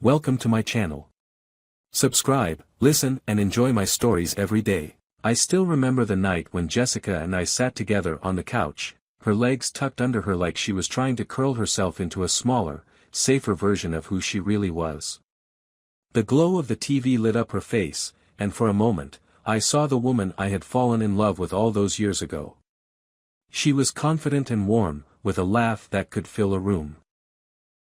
Welcome to my channel. Subscribe, listen, and enjoy my stories every day. I still remember the night when Jessica and I sat together on the couch, her legs tucked under her like she was trying to curl herself into a smaller, safer version of who she really was. The glow of the TV lit up her face, and for a moment, I saw the woman I had fallen in love with all those years ago. She was confident and warm, with a laugh that could fill a room.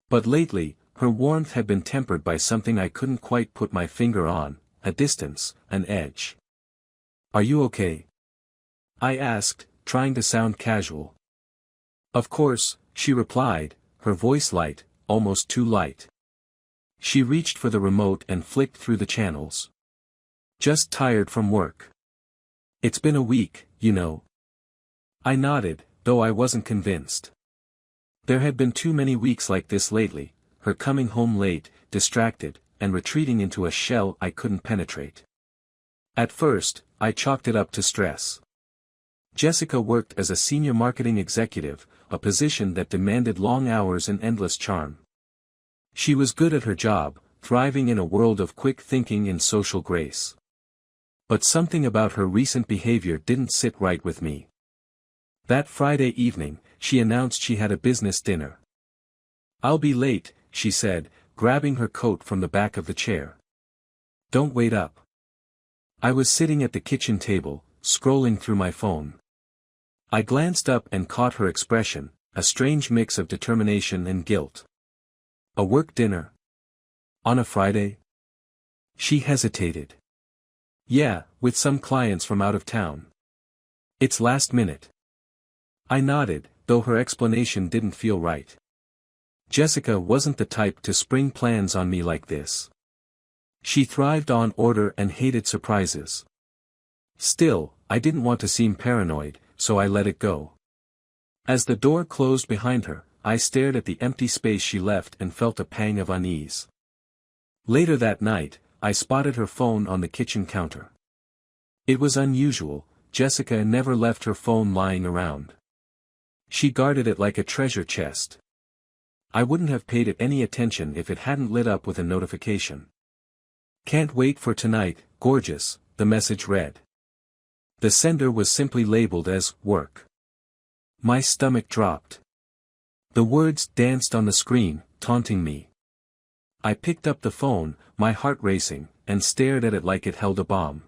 But lately, her warmth had been tempered by something I couldn't quite put my finger on, a distance, an edge. "Are you okay?" I asked, trying to sound casual. "Of course," she replied, her voice light, almost too light. She reached for the remote and flicked through the channels. "Just tired from work. It's been a week, you know." I nodded, though I wasn't convinced. There had been too many weeks like this lately, her coming home late, distracted, and retreating into a shell I couldn't penetrate. At first, I chalked it up to stress. Jessica worked as a senior marketing executive, a position that demanded long hours and endless charm. She was good at her job, thriving in a world of quick thinking and social grace. But something about her recent behavior didn't sit right with me. That Friday evening, she announced she had a business dinner. "I'll be late," she said, grabbing her coat from the back of the chair. "Don't wait up." I was sitting at the kitchen table, scrolling through my phone. I glanced up and caught her expression, a strange mix of determination and guilt. "A work dinner? On a Friday?" She hesitated. "Yeah, with some clients from out of town. It's last minute." I nodded, though her explanation didn't feel right. Jessica wasn't the type to spring plans on me like this. She thrived on order and hated surprises. Still, I didn't want to seem paranoid, so I let it go. As the door closed behind her, I stared at the empty space she left and felt a pang of unease. Later that night, I spotted her phone on the kitchen counter. It was unusual, Jessica never left her phone lying around. She guarded it like a treasure chest. I wouldn't have paid it any attention if it hadn't lit up with a notification. "Can't wait for tonight, gorgeous," the message read. The sender was simply labeled as work. My stomach dropped. The words danced on the screen, taunting me. I picked up the phone, my heart racing, and stared at it like it held a bomb.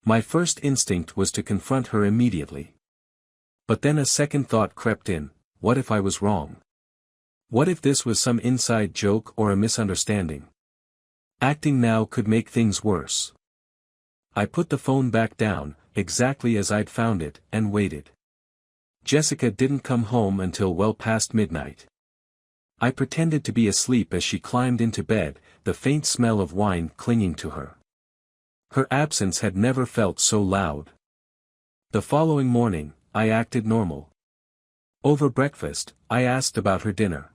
My first instinct was to confront her immediately. But then a second thought crept in: what if I was wrong? What if this was some inside joke or a misunderstanding? Acting now could make things worse. I put the phone back down, exactly as I'd found it, and waited. Jessica didn't come home until well past midnight. I pretended to be asleep as she climbed into bed, the faint smell of wine clinging to her. Her absence had never felt so loud. The following morning, I acted normal. Over breakfast, I asked about her dinner.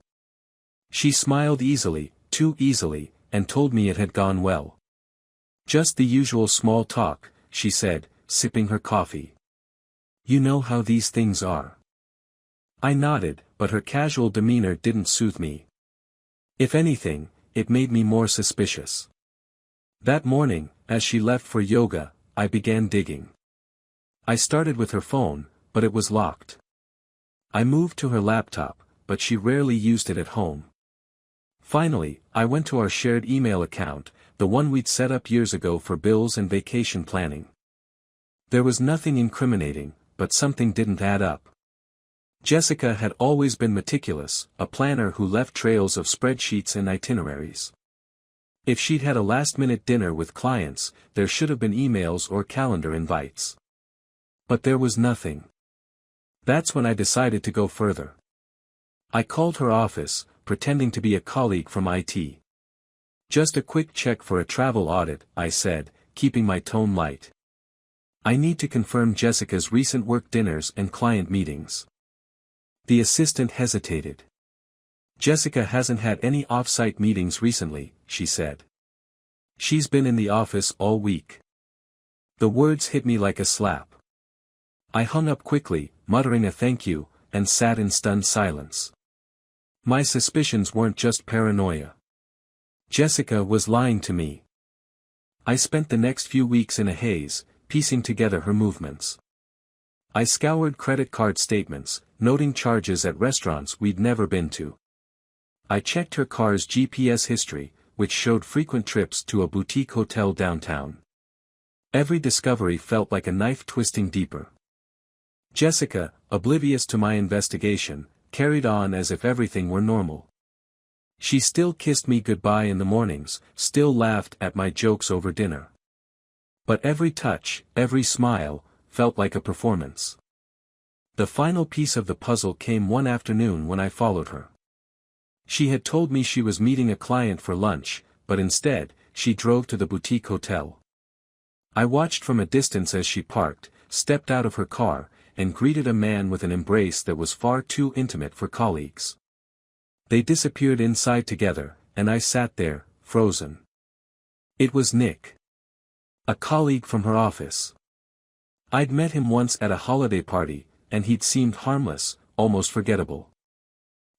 She smiled easily, too easily, and told me it had gone well. "Just the usual small talk," she said, sipping her coffee. "You know how these things are." I nodded, but her casual demeanor didn't soothe me. If anything, it made me more suspicious. That morning, as she left for yoga, I began digging. I started with her phone, but it was locked. I moved to her laptop, but she rarely used it at home. Finally, I went to our shared email account, the one we'd set up years ago for bills and vacation planning. There was nothing incriminating, but something didn't add up. Jessica had always been meticulous, a planner who left trails of spreadsheets and itineraries. If she'd had a last-minute dinner with clients, there should have been emails or calendar invites. But there was nothing. That's when I decided to go further. I called her office, pretending to be a colleague from IT. "Just a quick check for a travel audit," I said, keeping my tone light. "I need to confirm Jessica's recent work dinners and client meetings." The assistant hesitated. "Jessica hasn't had any off-site meetings recently," she said. "She's been in the office all week." The words hit me like a slap. I hung up quickly, muttering a thank you, and sat in stunned silence. My suspicions weren't just paranoia. Jessica was lying to me. I spent the next few weeks in a haze, piecing together her movements. I scoured credit card statements, noting charges at restaurants we'd never been to. I checked her car's GPS history, which showed frequent trips to a boutique hotel downtown. Every discovery felt like a knife twisting deeper. Jessica, oblivious to my investigation, carried on as if everything were normal. She still kissed me goodbye in the mornings, still laughed at my jokes over dinner. But every touch, every smile, felt like a performance. The final piece of the puzzle came one afternoon when I followed her. She had told me she was meeting a client for lunch, but instead, she drove to the boutique hotel. I watched from a distance as she parked, stepped out of her car, and greeted a man with an embrace that was far too intimate for colleagues. They disappeared inside together, and I sat there, frozen. It was Nick. A colleague from her office. I'd met him once at a holiday party, and he'd seemed harmless, almost forgettable.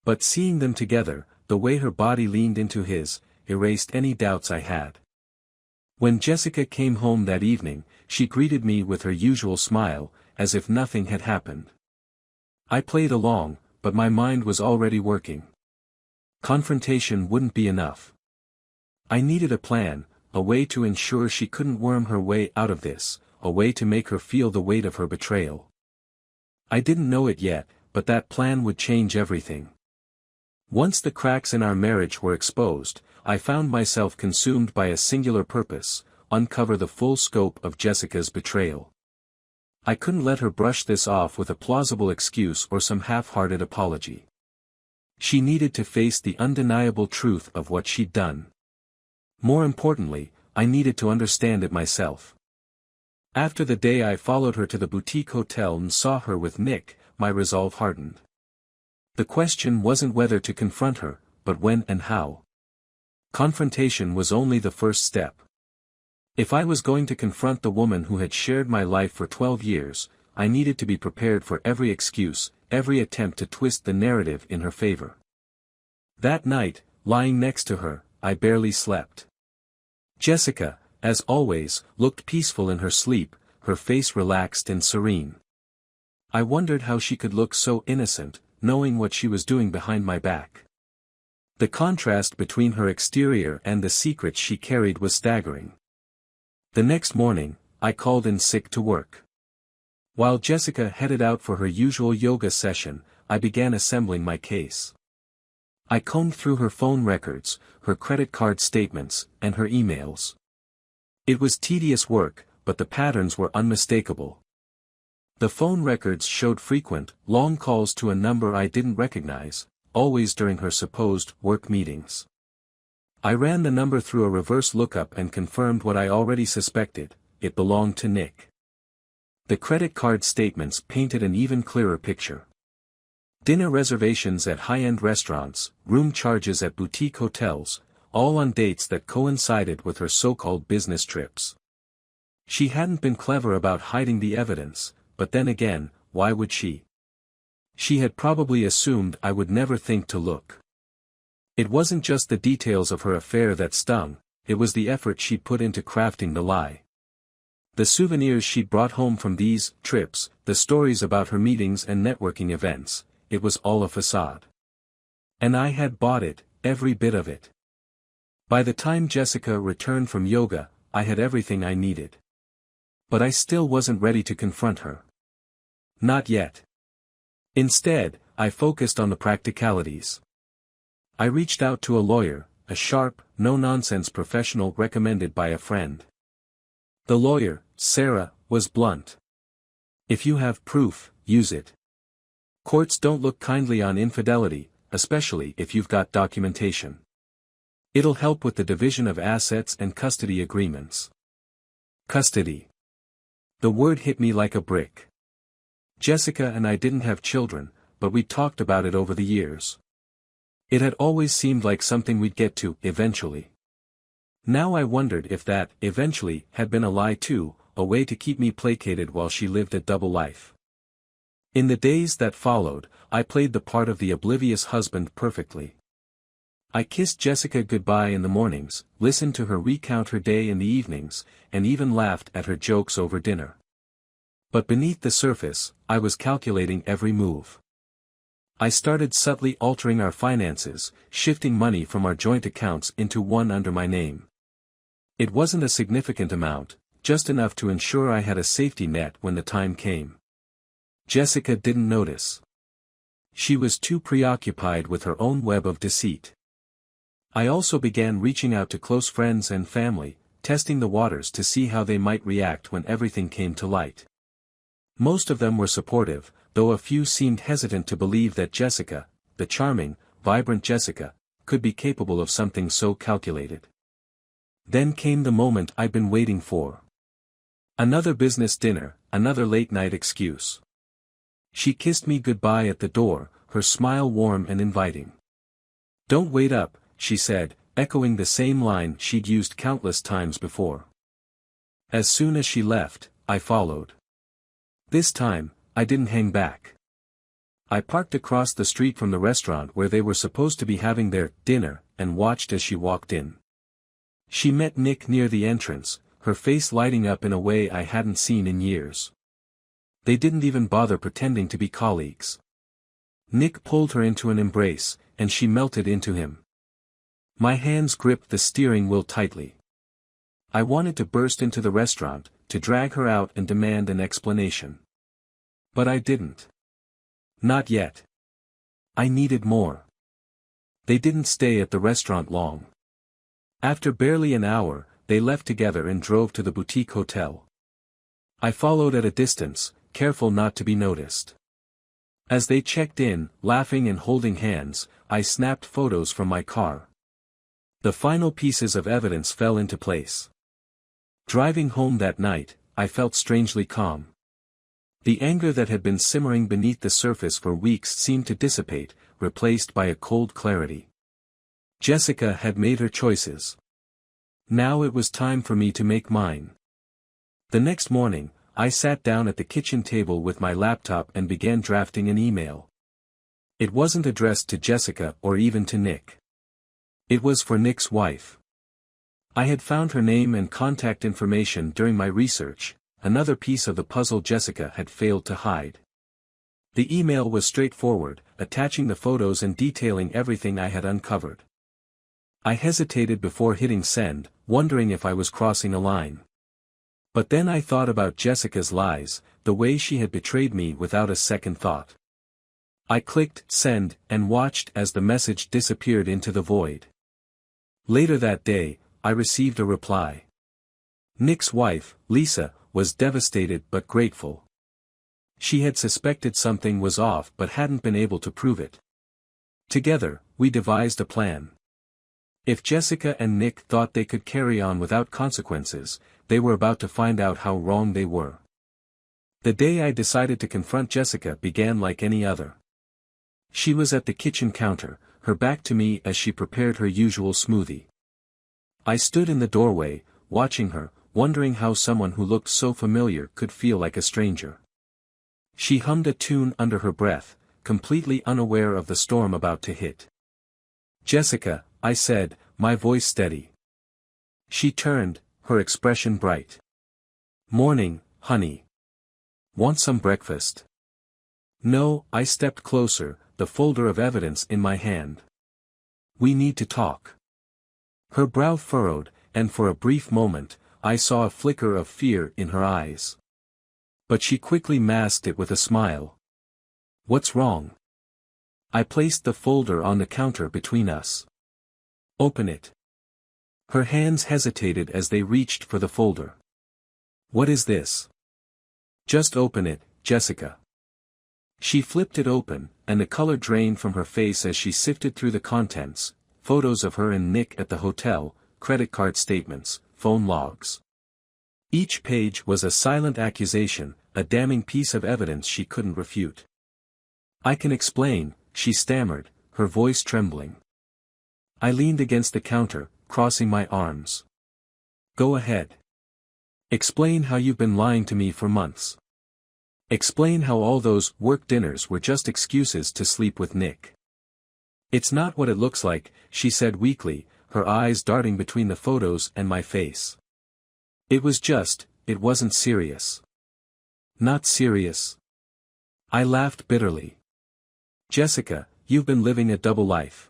But seeing them together, the way her body leaned into his, erased any doubts I had. When Jessica came home that evening, she greeted me with her usual smile, as if nothing had happened. I played along, but my mind was already working. Confrontation wouldn't be enough. I needed a plan, a way to ensure she couldn't worm her way out of this, a way to make her feel the weight of her betrayal. I didn't know it yet, but that plan would change everything. Once the cracks in our marriage were exposed, I found myself consumed by a singular purpose: uncover the full scope of Jessica's betrayal. I couldn't let her brush this off with a plausible excuse or some half-hearted apology. She needed to face the undeniable truth of what she'd done. More importantly, I needed to understand it myself. After the day I followed her to the boutique hotel and saw her with Nick, my resolve hardened. The question wasn't whether to confront her, but when and how. Confrontation was only the first step. If I was going to confront the woman who had shared my life for 12 years, I needed to be prepared for every excuse, every attempt to twist the narrative in her favor. That night, lying next to her, I barely slept. Jessica, as always, looked peaceful in her sleep, her face relaxed and serene. I wondered how she could look so innocent, knowing what she was doing behind my back. The contrast between her exterior and the secrets she carried was staggering. The next morning, I called in sick to work. While Jessica headed out for her usual yoga session, I began assembling my case. I combed through her phone records, her credit card statements, and her emails. It was tedious work, but the patterns were unmistakable. The phone records showed frequent, long calls to a number I didn't recognize, always during her supposed work meetings. I ran the number through a reverse lookup and confirmed what I already suspected: it belonged to Nick. The credit card statements painted an even clearer picture. Dinner reservations at high-end restaurants, room charges at boutique hotels, all on dates that coincided with her so-called business trips. She hadn't been clever about hiding the evidence, but then again, why would she? She had probably assumed I would never think to look. It wasn't just the details of her affair that stung, it was the effort she'd put into crafting the lie. The souvenirs she'd brought home from these trips, the stories about her meetings and networking events, it was all a facade. And I had bought it, every bit of it. By the time Jessica returned from yoga, I had everything I needed. But I still wasn't ready to confront her. Not yet. Instead, I focused on the practicalities. I reached out to a lawyer, a sharp, no-nonsense professional recommended by a friend. The lawyer, Sarah, was blunt. If you have proof, use it. Courts don't look kindly on infidelity, especially if you've got documentation. It'll help with the division of assets and custody agreements. Custody. The word hit me like a brick. Jessica and I didn't have children, but we talked about it over the years. It had always seemed like something we'd get to, eventually. Now I wondered if that, eventually, had been a lie too, a way to keep me placated while she lived a double life. In the days that followed, I played the part of the oblivious husband perfectly. I kissed Jessica goodbye in the mornings, listened to her recount her day in the evenings, and even laughed at her jokes over dinner. But beneath the surface, I was calculating every move. I started subtly altering our finances, shifting money from our joint accounts into one under my name. It wasn't a significant amount, just enough to ensure I had a safety net when the time came. Jessica didn't notice. She was too preoccupied with her own web of deceit. I also began reaching out to close friends and family, testing the waters to see how they might react when everything came to light. Most of them were supportive, though a few seemed hesitant to believe that Jessica, the charming, vibrant Jessica, could be capable of something so calculated. Then came the moment I'd been waiting for. Another business dinner, another late-night excuse. She kissed me goodbye at the door, her smile warm and inviting. "Don't wait up," she said, echoing the same line she'd used countless times before. As soon as she left, I followed. This time, I didn't hang back. I parked across the street from the restaurant where they were supposed to be having their dinner, and watched as she walked in. She met Nick near the entrance, her face lighting up in a way I hadn't seen in years. They didn't even bother pretending to be colleagues. Nick pulled her into an embrace, and she melted into him. My hands gripped the steering wheel tightly. I wanted to burst into the restaurant, to drag her out and demand an explanation. But I didn't. Not yet. I needed more. They didn't stay at the restaurant long. After barely an hour, they left together and drove to the boutique hotel. I followed at a distance, careful not to be noticed. As they checked in, laughing and holding hands, I snapped photos from my car. The final pieces of evidence fell into place. Driving home that night, I felt strangely calm. The anger that had been simmering beneath the surface for weeks seemed to dissipate, replaced by a cold clarity. Jessica had made her choices. Now it was time for me to make mine. The next morning, I sat down at the kitchen table with my laptop and began drafting an email. It wasn't addressed to Jessica or even to Nick. It was for Nick's wife. I had found her name and contact information during my research, another piece of the puzzle Jessica had failed to hide. The email was straightforward, attaching the photos and detailing everything I had uncovered. I hesitated before hitting send, wondering if I was crossing a line. But then I thought about Jessica's lies, the way she had betrayed me without a second thought. I clicked send and watched as the message disappeared into the void. Later that day, I received a reply. Nick's wife, Lisa, was devastated but grateful. She had suspected something was off but hadn't been able to prove it. Together, we devised a plan. If Jessica and Nick thought they could carry on without consequences, they were about to find out how wrong they were. The day I decided to confront Jessica began like any other. She was at the kitchen counter, her back to me as she prepared her usual smoothie. I stood in the doorway, watching her, wondering how someone who looked so familiar could feel like a stranger. She hummed a tune under her breath, completely unaware of the storm about to hit. "Jessica," I said, my voice steady. She turned, her expression bright. "Morning, honey. Want some breakfast?" "No," I stepped closer, the folder of evidence in my hand. "We need to talk." Her brow furrowed, and for a brief moment, I saw a flicker of fear in her eyes. But she quickly masked it with a smile. "What's wrong?" I placed the folder on the counter between us. "Open it." Her hands hesitated as they reached for the folder. "What is this?" "Just open it, Jessica." She flipped it open, and the color drained from her face as she sifted through the contents, photos of her and Nick at the hotel, credit card statements, phone logs. Each page was a silent accusation, a damning piece of evidence she couldn't refute. "I can explain," she stammered, her voice trembling. I leaned against the counter, crossing my arms. "Go ahead. Explain how you've been lying to me for months. Explain how all those work dinners were just excuses to sleep with Nick. It's not what it looks like, she said weakly, her eyes darting between the photos and my face. It wasn't serious. Not serious. I laughed bitterly. Jessica, you've been living a double life.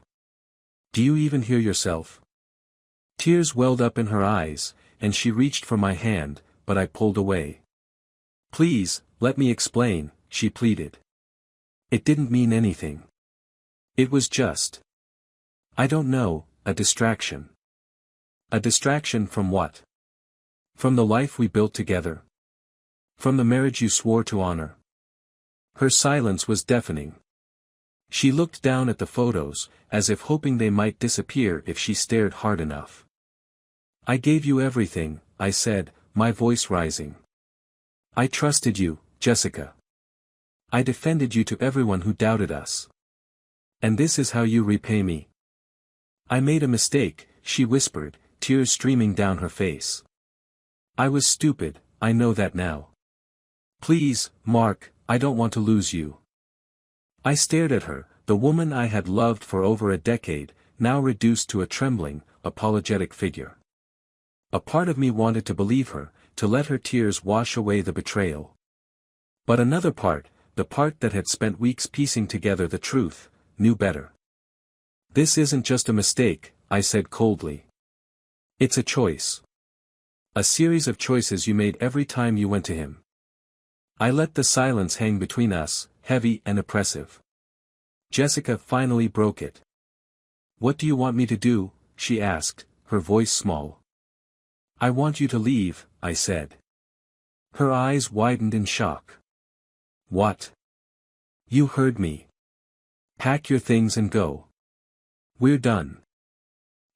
Do you even hear yourself? Tears welled up in her eyes, and she reached for my hand, but I pulled away. Please, let me explain, she pleaded. It didn't mean anything. It was just. I don't know, a distraction. A distraction from what? From the life we built together. From the marriage you swore to honor. Her silence was deafening. She looked down at the photos, as if hoping they might disappear if she stared hard enough. I gave you everything, I said, my voice rising. I trusted you, Jessica. I defended you to everyone who doubted us. And this is how you repay me. I made a mistake, she whispered, tears streaming down her face. I was stupid, I know that now. Please, Mark, I don't want to lose you. I stared at her, the woman I had loved for over a decade, now reduced to a trembling, apologetic figure. A part of me wanted to believe her, to let her tears wash away the betrayal. But another part, the part that had spent weeks piecing together the truth, knew better. This isn't just a mistake, I said coldly. It's a choice. A series of choices you made every time you went to him. I let the silence hang between us, heavy and oppressive. Jessica finally broke it. What do you want me to do? She asked, her voice small. I want you to leave, I said. Her eyes widened in shock. What? You heard me. Pack your things and go. We're done.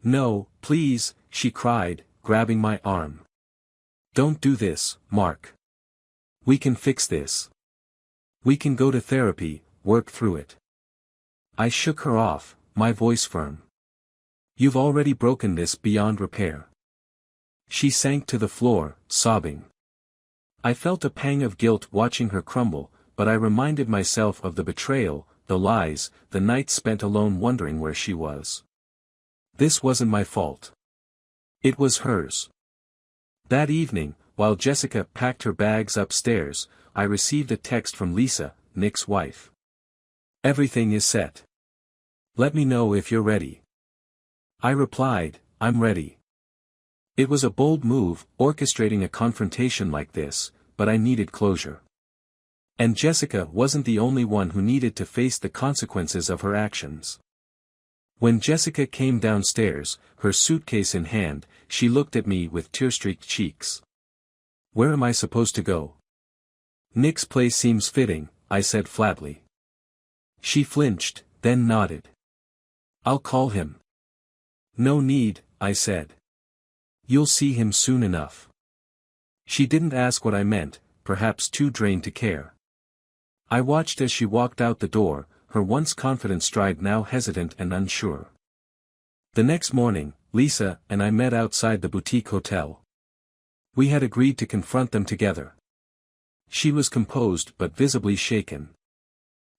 No, please, she cried, grabbing my arm. Don't do this, Mark. We can fix this. We can go to therapy, work through it. I shook her off, my voice firm. You've already broken this beyond repair. She sank to the floor, sobbing. I felt a pang of guilt watching her crumble, but I reminded myself of the betrayal, the lies, the nights spent alone wondering where she was. This wasn't my fault. It was hers. That evening, while Jessica packed her bags upstairs, I received a text from Lisa, Nick's wife. Everything is set. Let me know if you're ready. I replied, I'm ready. It was a bold move, orchestrating a confrontation like this, but I needed closure. And Jessica wasn't the only one who needed to face the consequences of her actions. When Jessica came downstairs, her suitcase in hand, she looked at me with tear-streaked cheeks. Where am I supposed to go? Nick's place seems fitting, I said flatly. She flinched, then nodded. I'll call him. No need, I said. You'll see him soon enough. She didn't ask what I meant, perhaps too drained to care. I watched as she walked out the door, her once confident stride now hesitant and unsure. The next morning, Lisa and I met outside the boutique hotel. We had agreed to confront them together. She was composed but visibly shaken.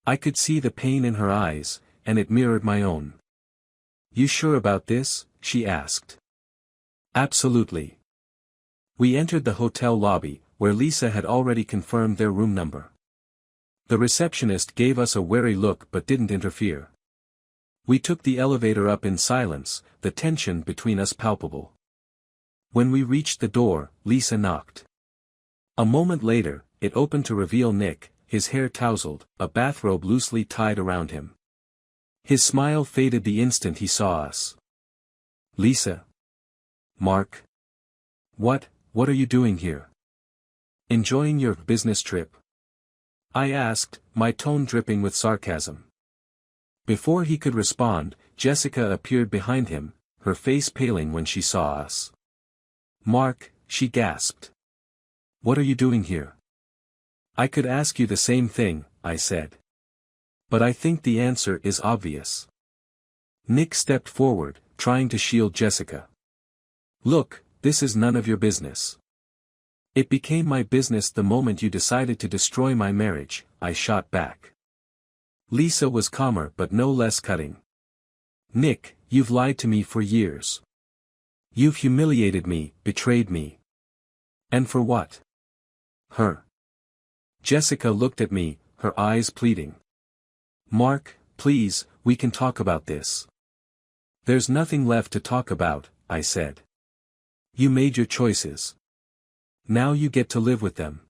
I could see the pain in her eyes, and it mirrored my own. You sure about this? She asked. Absolutely. We entered the hotel lobby, where Lisa had already confirmed their room number. The receptionist gave us a wary look but didn't interfere. We took the elevator up in silence, the tension between us palpable. When we reached the door, Lisa knocked. A moment later, it opened to reveal Nick, his hair tousled, a bathrobe loosely tied around him. His smile faded the instant he saw us. Lisa. Mark. What are you doing here? Enjoying your business trip? I asked, my tone dripping with sarcasm. Before he could respond, Jessica appeared behind him, her face paling when she saw us. Mark, she gasped. What are you doing here? I could ask you the same thing, I said. But I think the answer is obvious. Nick stepped forward, trying to shield Jessica. Look, this is none of your business. It became my business the moment you decided to destroy my marriage, I shot back. Lisa was calmer but no less cutting. Nick, you've lied to me for years. You've humiliated me, betrayed me. And for what? Her. Jessica looked at me, her eyes pleading. Mark, please, we can talk about this. There's nothing left to talk about, I said. You made your choices. Now you get to live with them.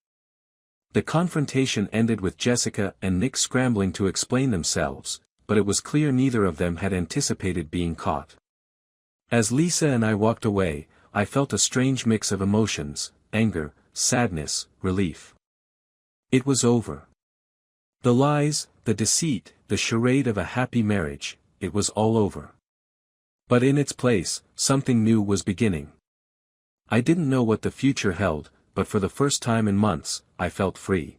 The confrontation ended with Jessica and Nick scrambling to explain themselves, but it was clear neither of them had anticipated being caught. As Lisa and I walked away, I felt a strange mix of emotions: anger, sadness, relief. It was over. The lies, the deceit, the charade of a happy marriage, it was all over. But in its place, something new was beginning. I didn't know what the future held, but for the first time in months, I felt free.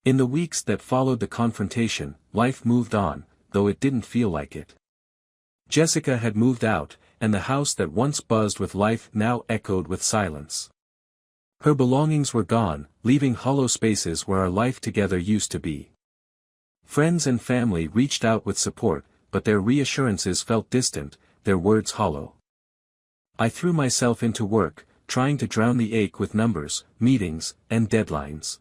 In the weeks that followed the confrontation, life moved on, though it didn't feel like it. Jessica had moved out, and the house that once buzzed with life now echoed with silence. Her belongings were gone, leaving hollow spaces where our life together used to be. Friends and family reached out with support, but their reassurances felt distant, their words hollow. I threw myself into work, trying to drown the ache with numbers, meetings, and deadlines.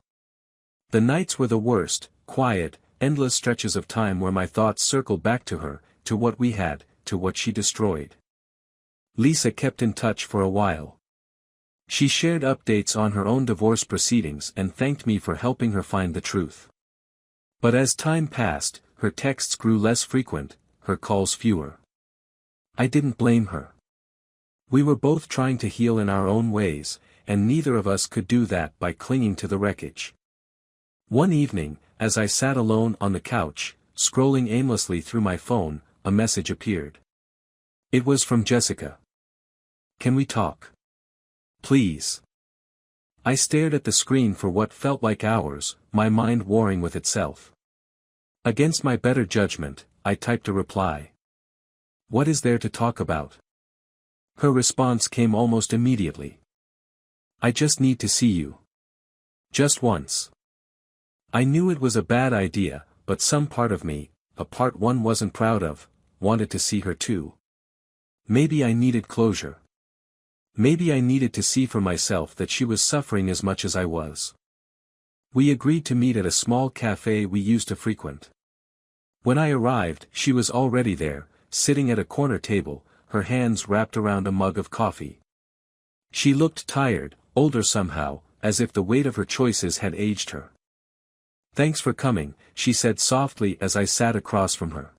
The nights were the worst, quiet, endless stretches of time where my thoughts circled back to her, to what we had, to what she destroyed. Lisa kept in touch for a while. She shared updates on her own divorce proceedings and thanked me for helping her find the truth. But as time passed, her texts grew less frequent, her calls fewer. I didn't blame her. We were both trying to heal in our own ways, and neither of us could do that by clinging to the wreckage. One evening, as I sat alone on the couch, scrolling aimlessly through my phone, a message appeared. It was from Jessica. Can we talk? Please. I stared at the screen for what felt like hours, my mind warring with itself. Against my better judgment, I typed a reply. What is there to talk about? Her response came almost immediately. I just need to see you. Just once. I knew it was a bad idea, but some part of me, a part one wasn't proud of, wanted to see her too. Maybe I needed closure. Maybe I needed to see for myself that she was suffering as much as I was. We agreed to meet at a small cafe we used to frequent. When I arrived, she was already there, sitting at a corner table, her hands wrapped around a mug of coffee. She looked tired, older somehow, as if the weight of her choices had aged her. Thanks for coming, she said softly as I sat across from her.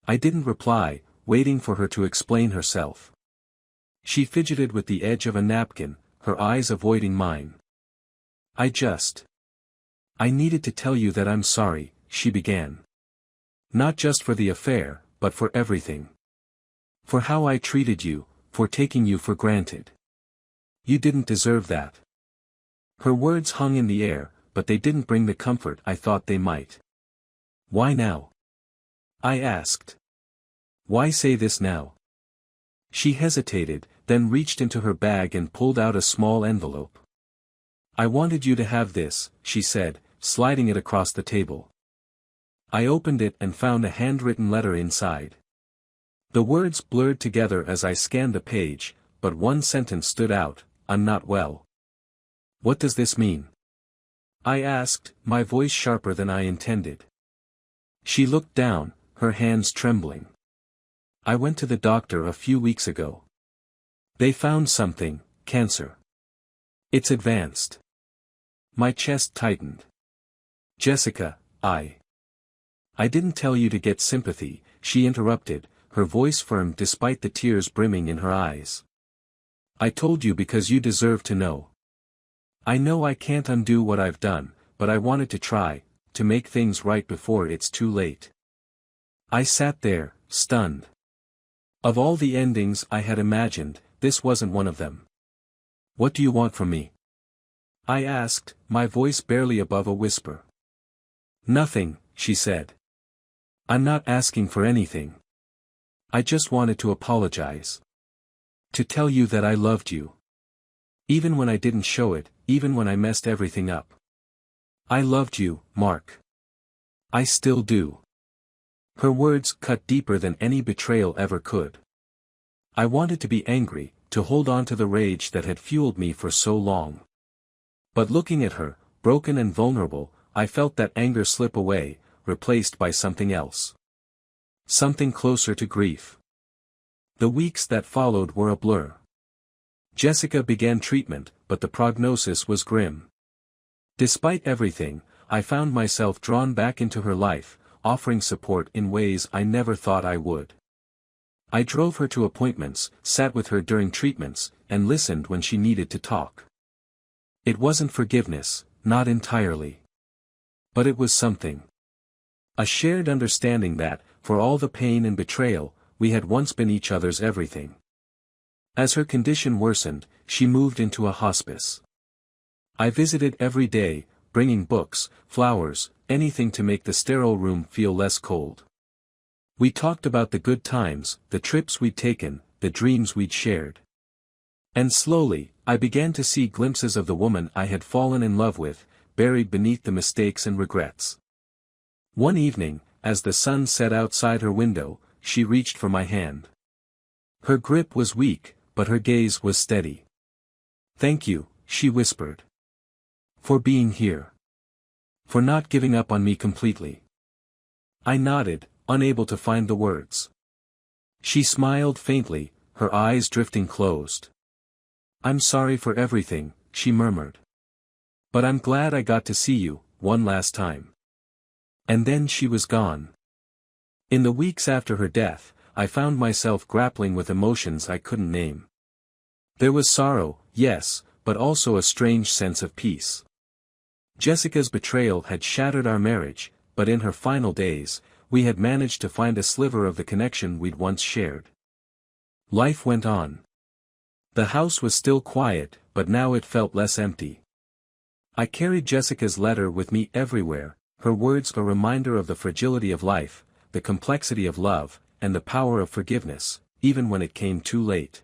I didn't reply, waiting for her to explain herself. She fidgeted with the edge of a napkin, her eyes avoiding mine. I needed to tell you that I'm sorry, she began. Not just for the affair, but for everything. For how I treated you, for taking you for granted. You didn't deserve that. Her words hung in the air, but they didn't bring the comfort I thought they might. Why now? I asked. Why say this now? She hesitated, then reached into her bag and pulled out a small envelope. I wanted you to have this, she said, sliding it across the table. I opened it and found a handwritten letter inside. The words blurred together as I scanned the page, but one sentence stood out: I'm not well. What does this mean? I asked, my voice sharper than I intended. She looked down, her hands trembling. I went to the doctor a few weeks ago. They found something: cancer. It's advanced. My chest tightened. Jessica, I didn't tell you to get sympathy, she interrupted, her voice firm despite the tears brimming in her eyes. I told you because you deserve to know. I know I can't undo what I've done, but I wanted to try, to make things right before it's too late. I sat there, stunned. Of all the endings I had imagined, this wasn't one of them. What do you want from me? I asked, my voice barely above a whisper. Nothing, she said. I'm not asking for anything. I just wanted to apologize. To tell you that I loved you. Even when I didn't show it, even when I messed everything up. I loved you, Mark. I still do. Her words cut deeper than any betrayal ever could. I wanted to be angry, to hold on to the rage that had fueled me for so long. But looking at her, broken and vulnerable, I felt that anger slip away, replaced by something else. Something closer to grief. The weeks that followed were a blur. Jessica began treatment, but the prognosis was grim. Despite everything, I found myself drawn back into her life, offering support in ways I never thought I would. I drove her to appointments, sat with her during treatments, and listened when she needed to talk. It wasn't forgiveness, not entirely. But it was something. A shared understanding that, for all the pain and betrayal, we had once been each other's everything. As her condition worsened, she moved into a hospice. I visited every day, bringing books, flowers, anything to make the sterile room feel less cold. We talked about the good times, the trips we'd taken, the dreams we'd shared. And slowly, I began to see glimpses of the woman I had fallen in love with, buried beneath the mistakes and regrets. One evening, as the sun set outside her window, she reached for my hand. Her grip was weak, but her gaze was steady. "Thank you," she whispered. "For being here. For not giving up on me completely." I nodded, unable to find the words. She smiled faintly, her eyes drifting closed. "I'm sorry for everything," she murmured. "But I'm glad I got to see you, one last time." And then she was gone. In the weeks after her death, I found myself grappling with emotions I couldn't name. There was sorrow, yes, but also a strange sense of peace. Jessica's betrayal had shattered our marriage, but in her final days, we had managed to find a sliver of the connection we'd once shared. Life went on. The house was still quiet, but now it felt less empty. I carried Jessica's letter with me everywhere, her words a reminder of the fragility of life, the complexity of love, and the power of forgiveness, even when it came too late.